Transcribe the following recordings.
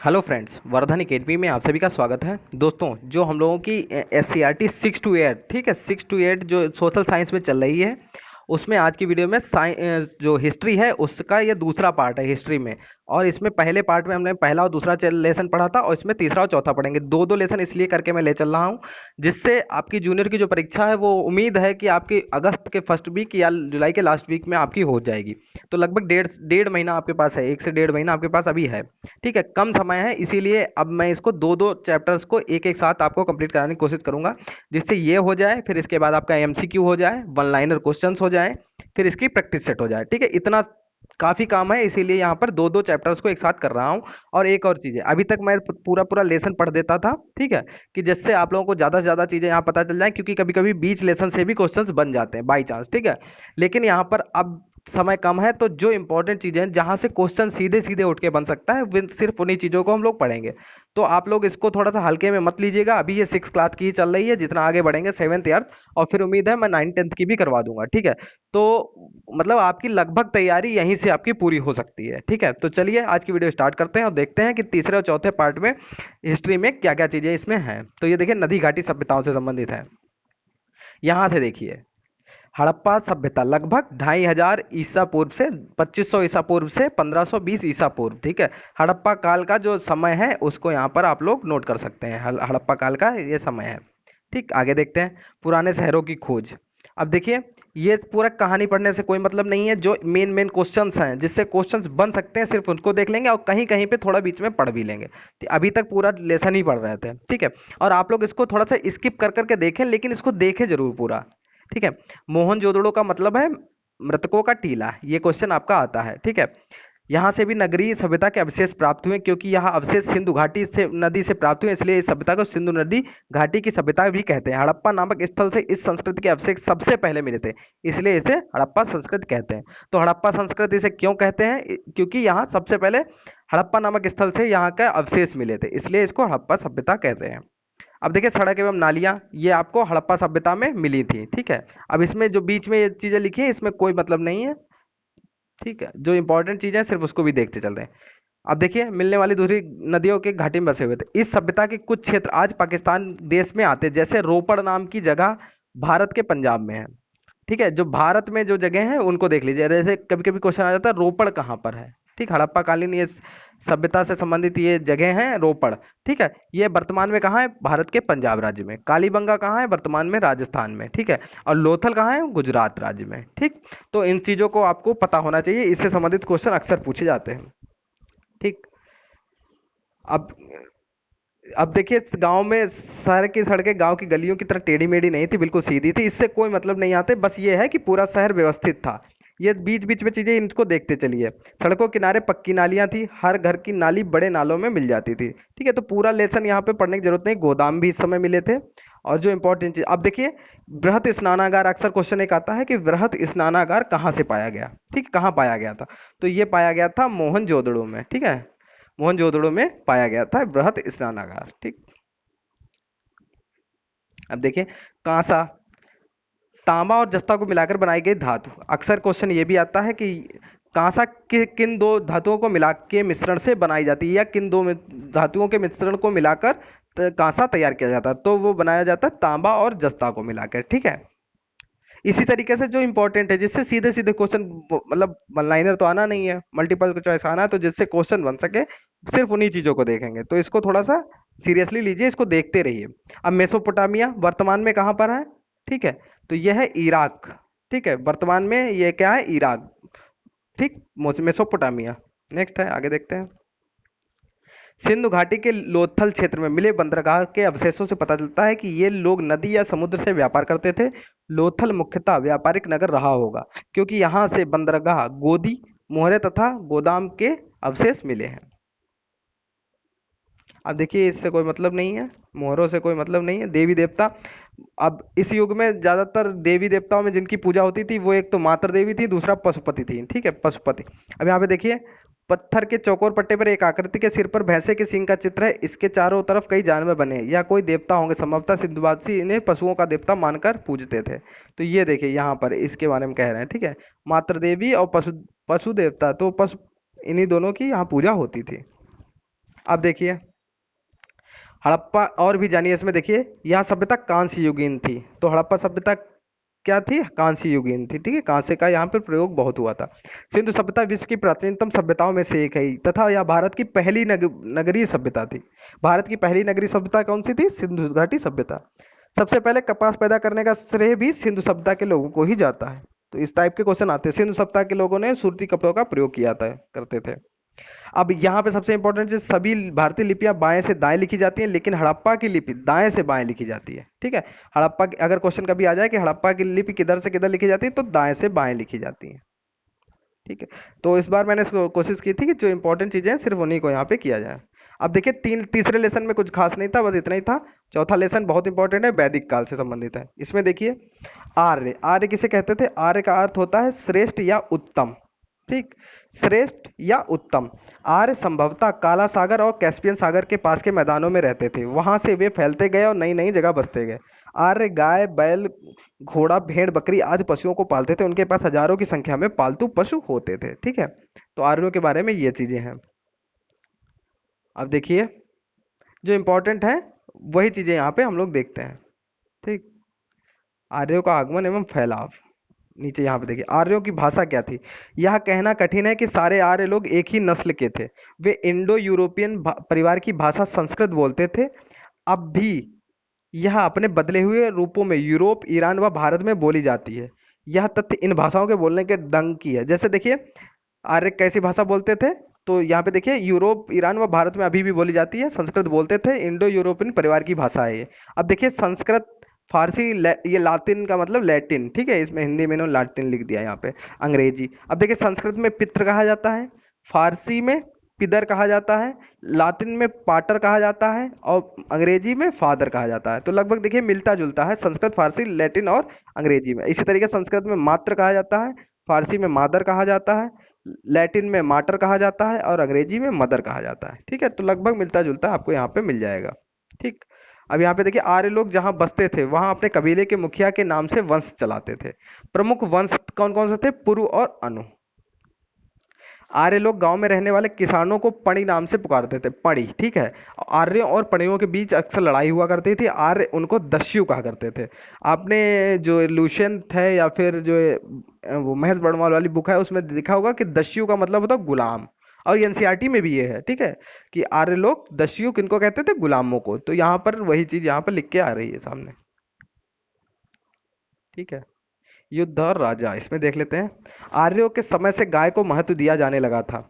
Hello friends, Vardhan academy में आप सभी का स्वागत है। दोस्तों, जो हम लोगों की SCRT 6 to 8, ठीक है, 6 to 8 जो सोशल साइंस में चल रही है, उसमें आज की वीडियो में जो हिस्ट्री है उसका ये दूसरा पार्ट है हिस्ट्री में। और इसमें पहले पार्ट में हमने पहला और दूसरा लेसन पढ़ा था, और इसमें तीसरा और चौथा पढ़ेंगे। दो दो लेसन इसलिए करके मैं ले चल रहा हूँ जिससे आपकी जूनियर की जो परीक्षा है वो उम्मीद है कि आपकी अगस्त के फर्स्ट वीक या जुलाई के लास्ट वीक में आपकी हो जाएगी। तो लगभग डेढ़ डेढ़ महीना आपके पास है, 1 से 1.5 महीना आपके पास अभी है। ठीक है, कम समय है, इसीलिए अब मैं इसको दो दो चैप्टर्स को एक एक साथ आपको कंप्लीट कराने की कोशिश करूंगा, जिससे ये हो जाए, फिर इसके बाद आपका MCQ हो जाए, वन लाइनर क्वेश्चंस हो जाए, फिर इसकी प्रैक्टिस सेट हो जाए। ठीक है, इतना काफी काम है, इसीलिए यहाँ पर दो दो चैप्टर्स को एक साथ कर रहा हूँ। और एक और चीज है, अभी तक मैं पूरा पूरा लेसन पढ़ देता था, ठीक है, कि जिससे आप लोगों को ज्यादा से ज्यादा चीजें यहाँ पता चल जाए, क्योंकि कभी कभी बीच लेसन से भी क्वेश्चंस बन जाते हैं बाई चांस। ठीक है, लेकिन यहाँ पर अब समय कम है, तो जो इंपॉर्टेंट चीजें हैं जहां से क्वेश्चन सीधे सीधे उठ के बन सकता है, सिर्फ उन्हीं चीजों को हम लोग पढ़ेंगे। तो आप लोग इसको थोड़ा सा हल्के में मत लीजिएगा, अभी ये 6 क्लास की ही चल रही है, जितना आगे बढ़ेंगे 7th 8th, और फिर उम्मीद है मैं 9th 10th की भी करवा दूंगा। ठीक है, तो मतलब आपकी लगभग तैयारी यहीं से आपकी पूरी हो सकती है। ठीक है, तो चलिए आज की वीडियो स्टार्ट करते हैं और देखते हैं कि तीसरे और चौथे पार्ट में हिस्ट्री में क्या क्या चीजें इसमें हैं। तो ये देखिए, नदी घाटी सभ्यताओं से संबंधित है। यहां से देखिए, हड़प्पा सभ्यता लगभग 2500 ईसा पूर्व से 2500 ईसा पूर्व से 1520 ईसा पूर्व। ठीक है, हड़प्पा काल का जो समय है उसको यहाँ पर आप लोग नोट कर सकते हैं, हड़प्पा काल का ये समय है। ठीक, आगे देखते हैं, पुराने शहरों की खोज। अब देखिए, ये पूरा कहानी पढ़ने से कोई मतलब नहीं है, जो मेन मेन क्वेश्चंस हैं जिससे क्वेश्चंस बन सकते हैं सिर्फ उनको देख लेंगे, और कहीं कहीं पे थोड़ा बीच में पढ़ भी लेंगे। तो अभी तक पूरा लेसन ही पढ़ रहे थे, ठीक है, और आप लोग इसको थोड़ा सा स्किप कर करके देखें, लेकिन इसको देखें जरूर पूरा। ठीक है, मोहनजोदड़ो का मतलब है मृतकों का टीला, ये क्वेश्चन आपका आता है। ठीक है, यहां से भी नगरीय सभ्यता के अवशेष प्राप्त हुए, क्योंकि यहाँ अवशेष सिंधु घाटी से नदी से प्राप्त हुए, इसलिए इस सभ्यता को सिंधु नदी घाटी की सभ्यता भी कहते हैं। हड़प्पा नामक स्थल से इस संस्कृति के अवशेष सबसे पहले मिले थे, इसलिए इसे हड़प्पा संस्कृति कहते हैं। तो हड़प्पा संस्कृति इसे क्यों कहते हैं? क्योंकि यहाँ सबसे पहले हड़प्पा नामक स्थल से यहाँ के अवशेष मिले थे, इसलिए इसको हड़प्पा सभ्यता कहते हैं। अब देखिए, सड़क एवं नालियां, ये आपको हड़प्पा सभ्यता में मिली थी। ठीक है, अब इसमें जो बीच में ये चीजें लिखी है इसमें कोई मतलब नहीं है। ठीक है, जो इंपॉर्टेंट चीजें हैं सिर्फ उसको भी देखते चल रहे हैं। अब देखिए, मिलने वाली दूसरी नदियों के घाटी में बसे हुए थे। इस सभ्यता के कुछ क्षेत्र आज पाकिस्तान देश में आते हैं, जैसे रोपड़ नाम की जगह भारत के पंजाब में है। ठीक है, जो भारत में जो जगह है उनको देख लीजिए, जैसे कभी कभी क्वेश्चन आ जाता है रोपड़ कहाँ पर है। ठीक, हड़प्पा कालीन ये सभ्यता से संबंधित ये जगह है रोपड़। ठीक है, ये वर्तमान में कहाँ है? भारत के पंजाब राज्य में। कालीबंगा कहाँ है? वर्तमान में राजस्थान में। ठीक है, और लोथल कहाँ है? गुजरात राज्य में। ठीक, तो इन चीजों को आपको पता होना चाहिए, इससे संबंधित क्वेश्चन अक्सर पूछे जाते हैं। ठीक, अब अब देखिए, गांव में शहर की सड़कें गांव की गलियों की तरह टेढ़ी मेढ़ी नहीं थी, बिल्कुल सीधी थी। इससे कोई मतलब नहीं आते, बस ये है कि पूरा शहर व्यवस्थित था। ये बीच बीच में चीजें इनको देखते चलिए। सड़कों किनारे पक्की नालियां थी, हर घर की नाली बड़े नालों में मिल जाती थी। ठीक है, तो पूरा लेसन यहाँ पे पढ़ने की जरूरत नहीं, गोदाम भी इस समय मिले थे। और जो इंपॉर्टेंट चीज, अब देखिए, बृहत स्नानागार, अक्सर क्वेश्चन एक आता है कि बृहत स्नानागार कहाँ से पाया गया। ठीक, कहाँ पाया गया था? तो ये पाया गया था मोहनजोदड़ो में। ठीक है, मोहनजोदड़ो में पाया गया था बृहत स्नानागार। ठीक, अब देखिए, कांसा, तांबा और जस्ता को मिलाकर बनाई गई धातु। अक्सर क्वेश्चन ये भी आता है कि कांसा किन दो धातुओं को मिला के मिश्रण से बनाई जाती है, या किन दो धातुओं के मिश्रण को मिलाकर कांसा तैयार किया जाता है। तो वो बनाया जाता है तांबा और जस्ता को मिलाकर। ठीक है, इसी तरीके से जो इंपॉर्टेंट है, जिससे सीधे सीधे क्वेश्चन, मतलब वन लाइनर तो आना नहीं है, मल्टीपल चॉइस आना है, तो जिससे क्वेश्चन बन सके सिर्फ उन्हीं चीजों को देखेंगे। तो इसको थोड़ा सा सीरियसली लीजिए, इसको देखते रहिए। अब मेसोपोटामिया वर्तमान में कहां पर है? ठीक है, तो यह है इराक। ठीक है, वर्तमान में ये क्या है? इराक। ठीक, मेसोपोटामिया। नेक्स्ट है, आगे देखते हैं। सिंधु घाटी के लोथल क्षेत्र में मिले बंदरगाह के अवशेषों से पता चलता है कि ये लोग नदी या समुद्र से व्यापार करते थे। लोथल मुख्यतः व्यापारिक नगर रहा होगा, क्योंकि यहाँ से बंदरगाह, गोदी, मोहरे तथा गोदाम के अवशेष मिले हैं। अब देखिए, इससे कोई मतलब नहीं है, मोहरों से कोई मतलब नहीं है। देवी देवता, अब इस युग में ज्यादातर देवी देवताओं में जिनकी पूजा होती थी, वो एक तो मातृ देवी थी, दूसरा पशुपति थी। ठीक है, पशुपति। अब यहाँ पे देखिए, पत्थर के चौकोर पट्टे पर एक आकृति के सिर पर भैंसे के सींग का चित्र है, इसके चारों तरफ कई जानवर बने हैं, या कोई देवता होंगे, संभवतः सिंधुवासी इन्हें पशुओं का देवता मानकर पूजते थे। तो ये देखिए, यहाँ पर इसके बारे में कह रहे हैं। ठीक है, मातृ देवी और पशु पशु देवता, तो पशु, इन्हीं दोनों की यहाँ पूजा होती थी। अब देखिए हड़प्पा और भी जानिए इसमें। देखिए यह सभ्यता कांस्य युगीन थी, तो हड़प्पा सभ्यता क्या थी? कांस्य युगीन थी। ठीक है, कांस्य का यहाँ पर प्रयोग बहुत हुआ था। सिंधु सभ्यता विश्व की प्राचीनतम सभ्यताओं में से एक है तथा यह भारत की पहली नगरीय सभ्यता थी। भारत की पहली नगरीय सभ्यता कौन सी थी? सिंधु घाटी सभ्यता। सबसे पहले कपास पैदा करने का श्रेय भी सिंधु सभ्यता के लोगों को ही जाता है। तो इस टाइप के क्वेश्चन आते हैं। सिंधु सभ्यता के लोगों ने सूरती कपड़ों का प्रयोग किया था, करते थे। अब यहाँ पे सबसे इंपॉर्टेंट चीज, सभी भारतीय लिपियां बाएं से दाएं लिखी जाती हैं, लेकिन हड़प्पा की लिपि दाएं से बाएं लिखी जाती है। ठीक है, हड़प्पा की अगर क्वेश्चन कभी आ जाए कि हड़प्पा की लिपि किधर से किधर लिखी जाती है, तो दाएं से बाएं लिखी जाती है। ठीक है, तो इस बार मैंने कोशिश की थी कि जो इंपॉर्टेंट चीजें हैं सिर्फ उन्हीं को यहाँ पे किया जाए। अब देखिए तीसरे लेसन में कुछ खास नहीं था, बस इतना ही था। चौथा लेसन बहुत इंपॉर्टेंट है, वैदिक काल से संबंधित है। इसमें देखिए आर्य, आर्य किसे कहते थे? आर्य का अर्थ होता है श्रेष्ठ या उत्तम। ठीक, श्रेष्ठ या उत्तम। आर्य संभवतः काला सागर और कैस्पियन सागर के पास के मैदानों में रहते थे, वहां से वे फैलते गए और नई नई जगह बसते गए। आर्य गाय, बैल, घोड़ा, भेड़, बकरी आदि पशुओं को पालते थे। उनके पास हजारों की संख्या में पालतू पशु होते थे। ठीक है, तो आर्यों के बारे में ये चीजें हैं। अब देखिए जो इंपॉर्टेंट है वही चीजें यहाँ पे हम लोग देखते हैं। ठीक, आर्यों का आगमन एवं फैलाव। नीचे यहाँ पे देखिए आर्यों की भाषा क्या थी। यह कहना कठिन है कि सारे आर्य लोग एक ही नस्ल के थे। वे इंडो यूरोपियन परिवार की भाषा संस्कृत बोलते थे। अब भी यह अपने बदले हुए रूपों में यूरोप, ईरान व भारत में बोली जाती है। यह तथ्य इन भाषाओं के बोलने के ढंग की है। जैसे देखिए आर्य कैसी भाषा बोलते थे, तो यहाँ पे देखिए यूरोप, ईरान व भारत में अभी भी बोली जाती है, संस्कृत बोलते थे। इंडो यूरोपियन परिवार की भाषा है ये। अब देखिए संस्कृत, फारसी, ये लातिन का मतलब लैटिन। ठीक है, इसमें हिंदी में इन्होंने लातिन लिख दिया यहाँ पे, अंग्रेजी। अब देखिए संस्कृत में पितृ कहा जाता है, फारसी में पिदर कहा जाता है, लातिन में पाटर कहा जाता है और अंग्रेजी में फादर कहा जाता है। तो लगभग देखिए मिलता जुलता है संस्कृत, फारसी, लैटिन और अंग्रेजी में। इसी तरीके संस्कृत में मात्र कहा जाता है, फारसी में मादर कहा जाता है, लैटिन में माटर कहा जाता है और अंग्रेजी में मदर कहा जाता है। ठीक है, तो लगभग मिलता जुलता आपको यहाँ पे मिल जाएगा। ठीक, अब यहाँ पे देखिए आर्य लोग जहां बसते थे वहां अपने कबीले के मुखिया के नाम से वंश चलाते थे। प्रमुख वंश कौन कौन से थे? पुरु और अनु। आर्य लोग गांव में रहने वाले किसानों को पणी नाम से पुकारते थे, पणी। ठीक है, आर्यों और पणियों के बीच अक्सर लड़ाई हुआ करती थी। आर्य उनको दस्यु कहा करते थे। आपने जो लूशियन है या फिर जो वो महेश बड़वाल वाली बुक है उसमें देखा होगा कि दस्यु का मतलब होता है गुलाम। और एनसीईआरटी में भी ये है। ठीक है, कि आर्य लोग दस्यु किनको कहते थे? गुलामों को। तो यहाँ पर वही चीज यहाँ पर लिख के आ रही है सामने। ठीक है, युद्ध और राजा इसमें देख लेते हैं। आर्यों के समय से गाय को महत्व दिया जाने लगा था।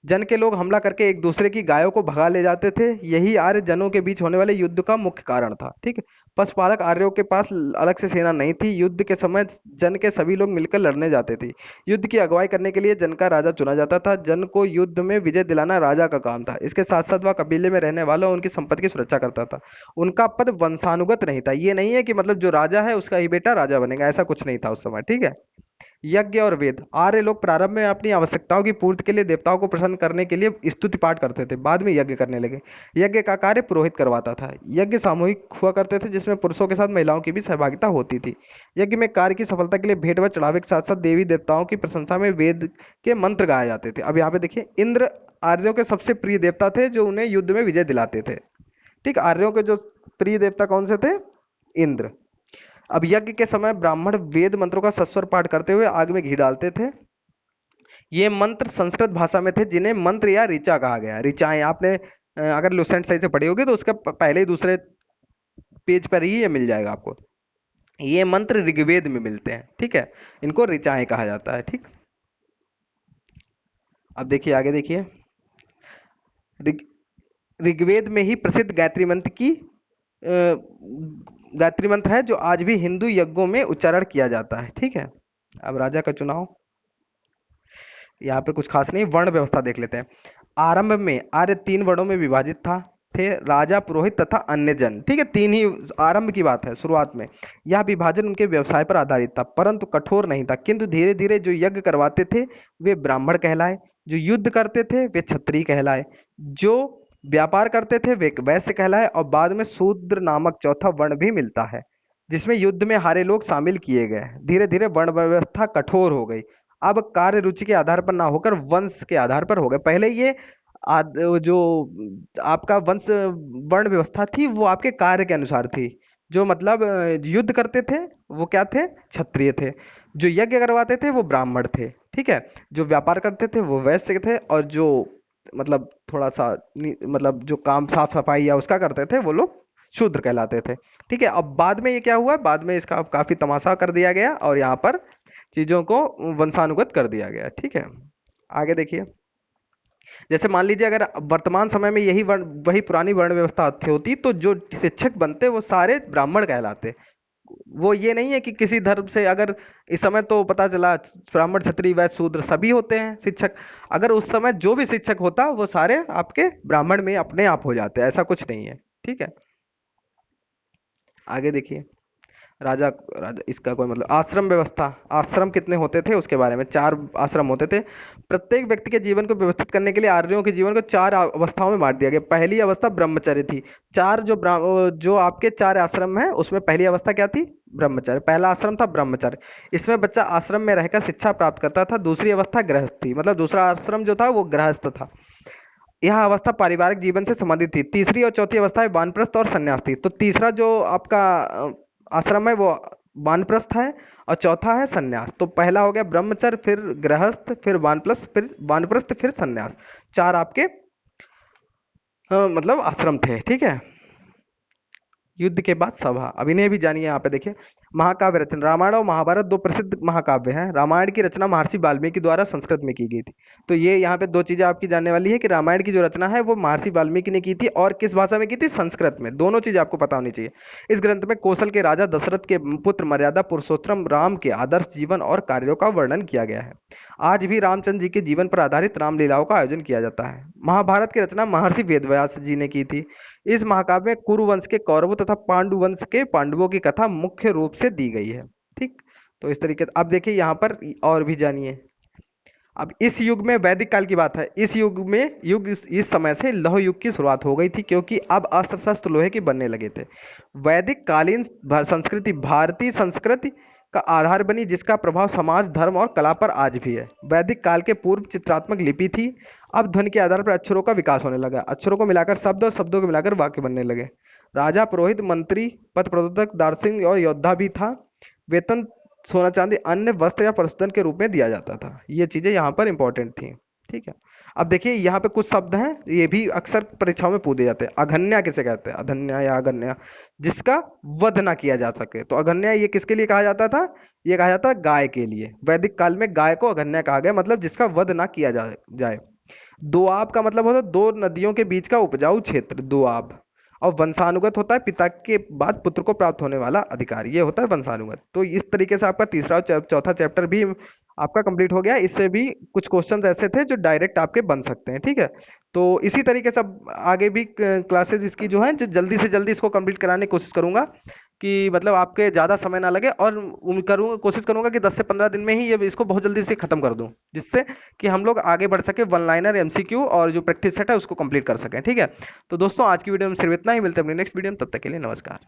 जन के लोग हमला करके एक दूसरे की गायों को भगा ले जाते थे। यही आर्य जनों के बीच होने वाले युद्ध का मुख्य कारण था। ठीक है, पशुपालक आर्यों के पास अलग से सेना नहीं थी। युद्ध के समय जन के सभी लोग मिलकर लड़ने जाते थे। युद्ध की अगुवाई करने के लिए जन का राजा चुना जाता था। जन को युद्ध में विजय दिलाना राजा का काम था। इसके साथ साथ वह कबीले में रहने वालों और उनकी संपत्ति की सुरक्षा करता था। उनका पद वंशानुगत नहीं था। ये नहीं है कि मतलब जो राजा है उसका ही बेटा राजा बनेगा, ऐसा कुछ नहीं था उस समय। ठीक है, यज्ञ और वेद। आर्य लोग प्रारंभ में अपनी आवश्यकताओं की पूर्ति के लिए देवताओं को प्रसन्न करने के लिए स्तुति पाठ करते थे, बाद में यज्ञ करने लगे। यज्ञ का कार्य पुरोहित करवाता था। यज्ञ सामूहिक हुआ करते थे जिसमें पुरुषों के साथ महिलाओं की भी सहभागिता होती थी। यज्ञ में कार्य की सफलता के लिए भेंट व चढ़ावे के साथ साथ देवी देवताओं की प्रशंसा में वेद के मंत्र गाए जाते थे। अब यहाँ पे देखिए इंद्र आर्यों के सबसे प्रिय देवता थे जो उन्हें युद्ध में विजय दिलाते थे। ठीक, आर्यों के जो प्रिय देवता कौन से थे? इंद्र। अब यज्ञ के समय ब्राह्मण वेद मंत्रों का सस्वर पाठ करते हुए आग में घी डालते थे। ये मंत्र संस्कृत भाषा में थे जिन्हें मंत्र या ऋचा कहा गया। ऋचाएं आपने अगर लुसेंट सही से पढ़ी होगी तो उसका पहले ही दूसरे पेज पर ही ये मिल जाएगा आपको। ये मंत्र ऋग्वेद में मिलते हैं। ठीक है, इनको ऋचाएं कहा जाता है। ठीक, अब देखिए आगे देखिए ऋग ऋग्वेद में ही प्रसिद्ध गायत्री मंत्र की गायत्री मंत्र है जो आज भी हिंदू यज्ञों में उच्चारण किया जाता है। ठीक है, अब राजा का चुनाव यहाँ पे कुछ खास नहीं, वर्ण व्यवस्था देख लेते हैं। आरंभ में आर्य 3 वर्णों में विभाजित था, थे राजा, पुरोहित तथा अन्य जन। ठीक है, 3 ही आरंभ की बात है, शुरुआत में। यह विभाजन उनके व्यवसाय पर आधारित था परंतु कठोर नहीं था। किंतु धीरे धीरे जो यज्ञ करवाते थे वे ब्राह्मण कहलाए, जो युद्ध करते थे वे क्षत्रिय कहलाए, जो व्यापार करते थे वे वैश्य कहलाए और बाद में शूद्र नामक चौथा वर्ण भी मिलता है जिसमें युद्ध में हारे लोग शामिल किए गए। धीरे धीरे वर्ण व्यवस्था कठोर हो गई। अब कार्य रुचि के आधार पर ना होकर वंश के आधार पर हो गए। पहले ये जो आपका वंश वर्ण व्यवस्था थी वो आपके कार्य के अनुसार थी। जो मतलब युद्ध करते थे वो क्या थे, क्षत्रिय थे। जो यज्ञ करवाते थे वो ब्राह्मण थे, ठीक है। जो व्यापार करते थे वो वैश्य थे, और जो मतलब थोड़ा सा मतलब जो काम साफ सफाई या उसका करते थे वो लोग शूद्र कहलाते थे। ठीक है। अब बाद में ये क्या हुआ, बाद में इसका काफी तमाशा कर दिया गया और यहाँ पर चीजों को वंशानुगत कर दिया गया। ठीक है। आगे देखिए। जैसे मान लीजिए अगर वर्तमान समय में यही वही पुरानी वर्ण व्यवस्था होती तो जो शिक्षक बनते वो सारे ब्राह्मण कहलाते। वो ये नहीं है कि किसी धर्म से, अगर इस समय तो पता चला ब्राह्मण क्षत्रिय वैश्य शूद्र सभी होते हैं शिक्षक। अगर उस समय जो भी शिक्षक होता वो सारे आपके ब्राह्मण में अपने आप हो जाते, ऐसा कुछ नहीं है। ठीक है। आगे देखिए। राजा राजा इसका कोई मतलब, आश्रम व्यवस्था। आश्रम कितने होते थे उसके बारे में, 4 आश्रम होते थे। प्रत्येक व्यक्ति के जीवन को व्यवस्थित करने के लिए आर्यों के जीवन को 4 अवस्थाओं में बांट दिया गया। पहली अवस्था ब्रह्मचर्य थी। चार जो आपके 4 आश्रम है उसमें पहली अवस्था क्या थी, ब्रह्मचर्य। पहला आश्रम था ब्रह्मचर्य। इसमें बच्चा आश्रम में रहकर शिक्षा प्राप्त करता था। दूसरी अवस्था गृहस्थ थी, मतलब दूसरा आश्रम जो था वो गृहस्थ था। यह अवस्था पारिवारिक जीवन से संबंधित थी। तीसरी और चौथी अवस्था है वानप्रस्थ और संन्यास थी। तो तीसरा जो आपका आश्रम है वो वानप्रस्थ है, और चौथा है संन्यास। तो पहला हो गया ब्रह्मचर्य, फिर गृहस्थ, फिर वानप्रस्थ, फिर वानप्रस्थ, फिर संन्यास। 4 आपके मतलब आश्रम थे। ठीक है। युद्ध के बाद सभा, अब इन्हें भी जानिए। यहाँ पे देखिए, महाकाव्य रचना। रामायण और महाभारत 2 प्रसिद्ध महाकाव्य हैं। रामायण की रचना महर्षि वाल्मीकि द्वारा संस्कृत में की गई थी। तो ये यहाँ पे 2 चीजें आपकी जानने वाली है कि रामायण की जो रचना है वो महर्षि वाल्मीकि ने की थी, और किस भाषा में की थी, संस्कृत में। दोनों चीज आपको पता होनी चाहिए। इस ग्रंथ में कौशल के राजा दशरथ के पुत्र मर्यादा पुरुषोत्तम राम के आदर्श जीवन और कार्यों का वर्णन किया गया है। आज भी रामचंद्र जी के जीवन पर आधारित रामलीलाओं का आयोजन किया जाता है। महाभारत की रचना महर्षि वेदव्यास जी ने की थी। इस महाकाव्य में कुरु वंश के कौरवों तथा पांडु वंश के पांडवों की कथा मुख्य रूप से दी गई है। ठीक। तो इस तरीके से अब देखिए यहाँ पर और भी जानिए। अब इस युग में, वैदिक काल की बात है, इस युग में इस समय से लौह युग की शुरुआत हो गई थी, क्योंकि अब अस्त्र शस्त्र लोहे के बनने लगे थे। वैदिक कालीन संस्कृति भारतीय संस्कृति का आधार बनी, जिसका प्रभाव समाज, धर्म और कला पर आज भी है। वैदिक काल के पूर्व चित्रात्मक लिपि थी। अब ध्वनि के आधार पर अक्षरों का विकास होने लगा। अक्षरों को मिलाकर शब्द और शब्दों को मिलाकर वाक्य बनने लगे। राजा, पुरोहित, मंत्री, पथ प्रवर्तक, दार्शनिक और योद्धा भी था। वेतन सोना चांदी अन्य वस्त्र या प्रशुद्धन के रूप में दिया जाता था। ये चीजें यहाँ पर इंपॉर्टेंट थी। ठीक है। अब देखिए यहाँ पे कुछ शब्द हैं, ये भी अक्सर परीक्षाओं में पूछे जाते हैं। अघन्या किसे कहते हैं, अधन्या या अगन्या, जिसका वध ना किया जा सके। तो अघन्या ये किसके लिए कहा जाता था, ये कहा जाता गाय के लिए। वैदिक काल में गाय को अघन्या कहा गया, मतलब जिसका वध ना किया जाए। दोआब का मतलब होता है 2 नदियों के बीच का उपजाऊ क्षेत्र, दोआब। और वंशानुगत होता है पिता के बाद पुत्र को प्राप्त होने वाला अधिकार, ये होता है वंशानुगत। तो इस तरीके से आपका तीसरा और चौथा चैप्टर भी आपका कंप्लीट हो गया। इससे भी कुछ क्वेश्चंस ऐसे थे जो डायरेक्ट आपके बन सकते हैं। ठीक है। तो इसी तरीके से अब आगे भी क्लासेस इसकी जो है, जो जल्दी से जल्दी इसको कंप्लीट कराने की कोशिश करूंगा, कि मतलब आपके ज़्यादा समय ना लगे, और कोशिश करूंगा कि 10 से 15 दिन में ही ये इसको बहुत जल्दी से खत्म कर दूं, जिससे कि हम लोग आगे बढ़ सके, वन लाइनर, एमसीक्यू और जो प्रैक्टिस सेट है उसको कंप्लीट कर सकें। ठीक है। तो दोस्तों आज की वीडियो में सिर्फ इतना ही। मिलते हैं अपनी नेक्स्ट वीडियो में, तब तक के लिए नमस्कार।